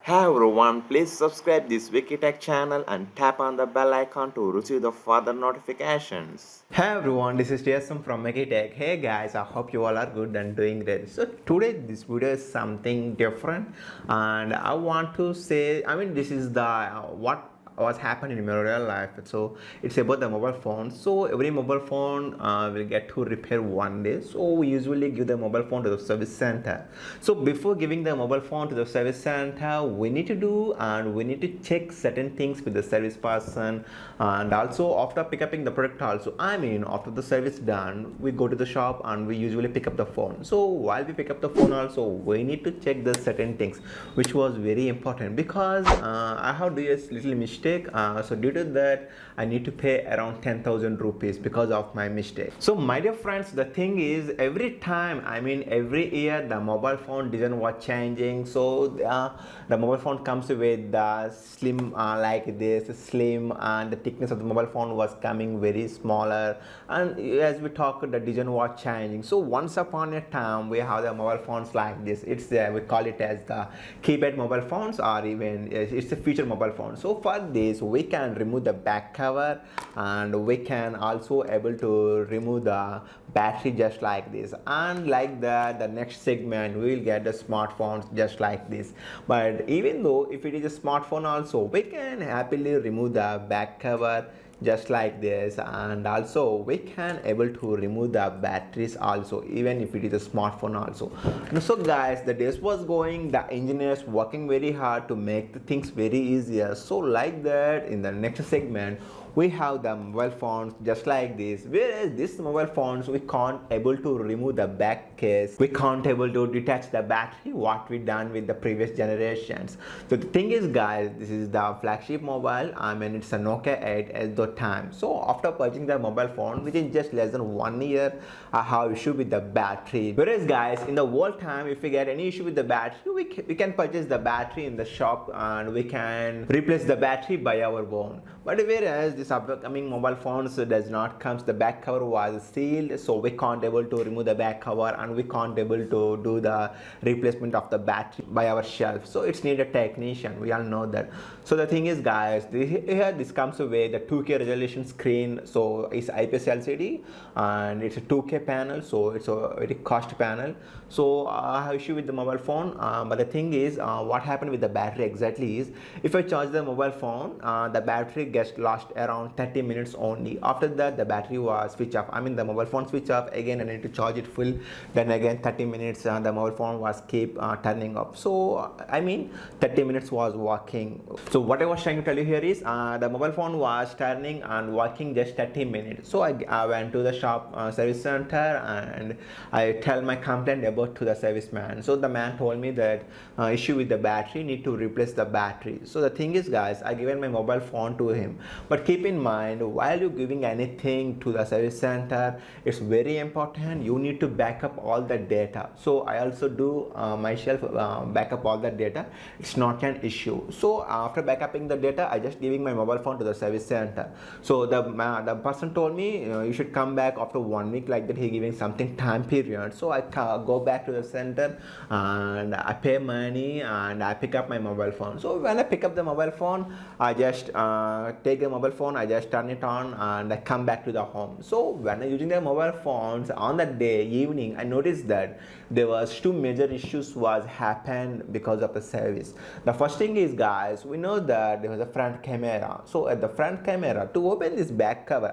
Hey everyone, please subscribe this Wikitech channel and tap on the bell icon to receive the further notifications. Hey everyone, this is Jason from Megitech. Hey guys, I hope you all are good and doing great. So today this video is something different, and I want to say, this is the what was happening in my real life. So it's about the mobile phone. So every mobile phone will get to repair one day. So we usually give the mobile phone to the service center. So before giving the mobile phone to the service center, we need to do and we need to check certain things with the service person, and also after picking the product also, after the service done, we go to the shop and we usually pick up the phone. So while we pick up the phone also, we need to check the certain things, which was very important because I have do a little mistake. So due to that, I need to pay around 10,000 rupees because of my mistake. So my dear friends, the thing is, every time, every year the mobile phone design was changing. So the mobile phone comes with the slim like this slim, and the thickness of the mobile phone was coming very smaller, and as we talk, the design was changing. So once upon a time, we have the mobile phones like this. It's we call it as the keypad mobile phones, or even it's a feature mobile phone. So for this, we can remove the back cover, and we can also able to remove the battery just like this. And like that, the next segment we will get the smartphones just like this. But even though if it is a smartphone also, we can happily remove the back cover just like this, and also we can able to remove the batteries also, even if it is a smartphone also. So guys, the days was going, the engineers working very hard to make the things very easier. So like that, in the next segment we have the mobile phones just like this, whereas this mobile phones we can't able to remove the back case, we can't able to detach the battery, what we done with the previous generations. So the thing is guys, this is the flagship mobile. It's a Nokia 8 at the time. So after purchasing the mobile phone, which is just less than 1 year, I have issue with the battery. Whereas guys, in the old time, if we get any issue with the battery, we can purchase the battery in the shop and we can replace the battery by our own. But whereas this upcoming mobile phones does not comes, the back cover was sealed, so we can't able to remove the back cover, and we can't able to do the replacement of the battery by ourselves. So it's need a technician, we all know that. So the thing is guys, here this comes with the 2K resolution screen. So it's IPS LCD and it's a 2K panel, so it's a very cost panel. So I have issue with the mobile phone, but the thing is, what happened with the battery exactly is, if I charge the mobile phone, the battery gets lost around 30 minutes only. After that, the battery was switch off, the mobile phone switch off again. I need to charge it full, then again 30 minutes the mobile phone was keep turning off. So 30 minutes was working. So what I was trying to tell you here is, the mobile phone was turning and working just 30 minutes. So I went to the shop service center, and I tell my complaint about to the serviceman. So the man told me that issue with the battery, need to replace the battery. So the thing is guys, I given my mobile phone to him, but keep in mind, while you giving anything to the service center, it's very important you need to back up all the data. So I also do myself back up all the data. It's not an issue. So after backupping the data, I just giving my mobile phone to the service center. So the person told me you should come back after 1 week, like that he giving something time period. So I go back to the center and I pay money and I pick up my mobile phone. So when I pick up the mobile phone, I just take the mobile phone, I just turn it on, and I come back to the home. So when I'm using the mobile phones on that day evening, I noticed that there was two major issues was happened because of the service. The first thing is guys, we know that there was a front camera. So at the front camera, to open this back cover,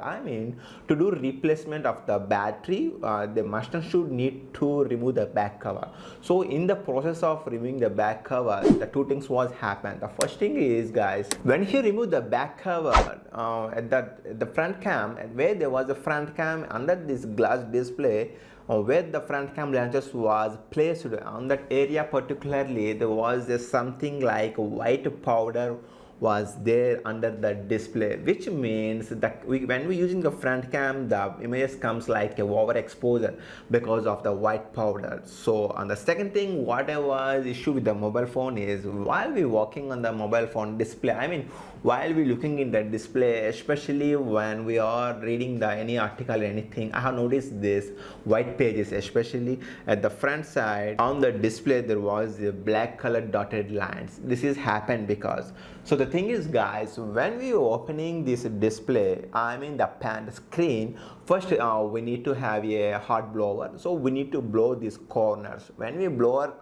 to do replacement of the battery, the must and should need to remove the back cover. So in the process of removing the back cover, the two things was happened. The first thing is guys, when he removed the back cover at the front cam, and where there was a front cam under this glass display, where the front cam lenses was placed on that area particularly, there was something like white powder was there under the display, which means that when we're using the front cam, the images comes like a overexposure because of the white powder. So and the second thing what I was issue with the mobile phone is while we working on the mobile phone display, I mean while we looking in the display, especially when we are reading the any article or anything, I have noticed this white pages, especially at the front side on the display there was the black colored dotted lines. This is happened because, so the thing is guys, when we opening this display, I mean the screen, first we need to have a hot blower, so we need to blow these corners. When we blow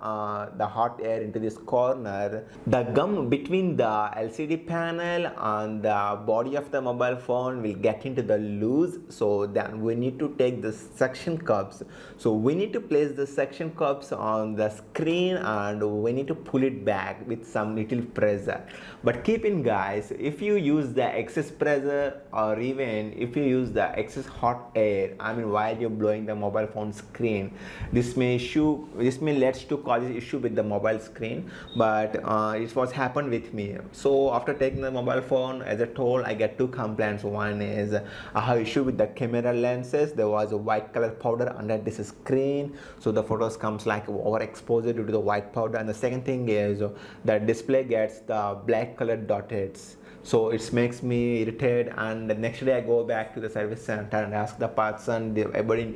the hot air into this corner, the gum between the LCD panel and the body of the mobile phone will get into the loose. So then we need to take the suction cups, so we need to place the suction cups on the screen and we need to pull it back with some little pressure. But keep in guys, if you use the excess pressure or even if you use the excess hot air, I mean while you're blowing the mobile phone screen, this may leads to cause issue with the mobile screen. But it was happened with me. So after taking the mobile phone, as I told, I get two complaints. One is I have issue with the camera lenses. There was a white color powder under this screen, so the photos comes like overexposure due to the white powder. And the second thing is the display gets the black colored dots, so it makes me irritated. And the next day I go back to the service center and ask the person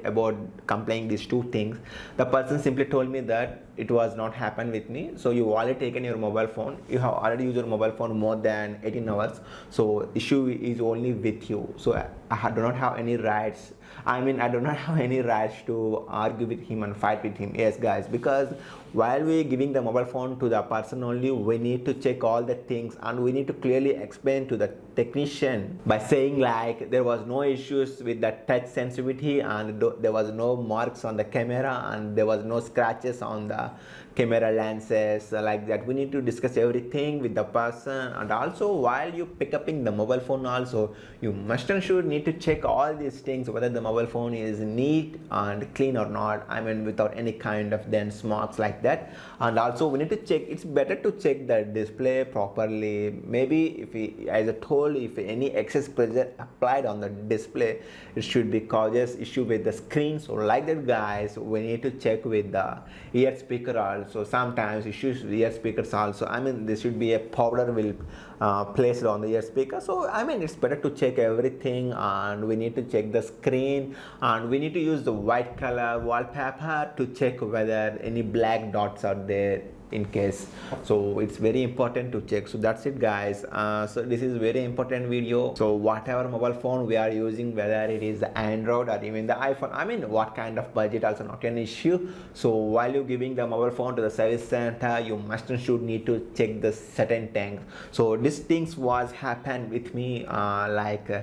about complaining these two things. The person simply told me that it was not happened with me. So you already taken your mobile phone, you have already used your mobile phone more than 18 hours, so issue is only with you. So I do not have any rights, I mean I do not have any rights to argue with him and fight with him. Yes guys, because while we giving the mobile phone to the person only, we need to check all the things and we need to clearly explain to the technician by saying like there was no issues with the touch sensitivity and there was no marks on the camera and there was no scratches on the camera lenses, like that. We need to discuss everything with the person. And also while you pick up in the mobile phone also, you must and should need to check all these things, whether the mobile phone is neat and clean or not, I mean without any kind of dense marks like that. And also we need to check, it's better to check the display properly. Maybe if as I told, if any excess pressure applied on the display, it should be causes issue with the screen. So like that guys, we need to check with the ear speaker also. Sometimes issues with ear speakers also, I mean there should be a powder will placed on the ear speaker. So I mean it's better to check everything, and we need to check the screen, and we need to use the white color wallpaper to check whether any black dots are there in case. So it's very important to check. So that's it guys. So this is very important video. So whatever mobile phone we are using, whether it is the Android or even the iPhone, I mean what kind of budget also not an issue. So while you're giving the mobile phone to the service center, you must and should need to check the certain things. So these things was happened with me,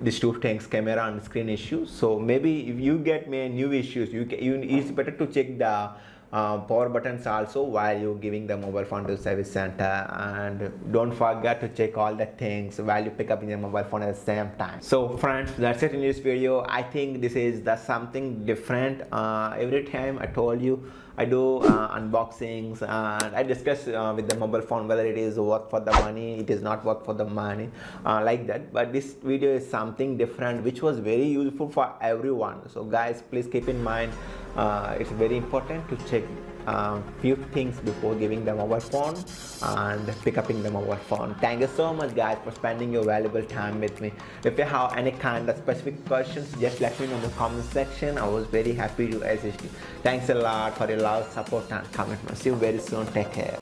these two things, camera and screen issues. So maybe if you get me new issues, it's better to check the power buttons also while you're giving the mobile phone to the service center. And don't forget to check all the things while you pick up in your mobile phone at the same time. So friends, that's it in this video. I think this is the something different. Every time I told you I do unboxings and I discuss with the mobile phone whether it is worth for the money, it is not worth for the money, like that. But this video is something different which was very useful for everyone. So guys, please keep in mind, it's very important to check few things before giving the mobile phone and pick up in the mobile phone. Thank you so much guys for spending your valuable time with me. If you have any kind of specific questions, just let me know in the comment section. I was very happy to assist you. Thanks a lot for your love, support and commitment. See you very soon. Take care.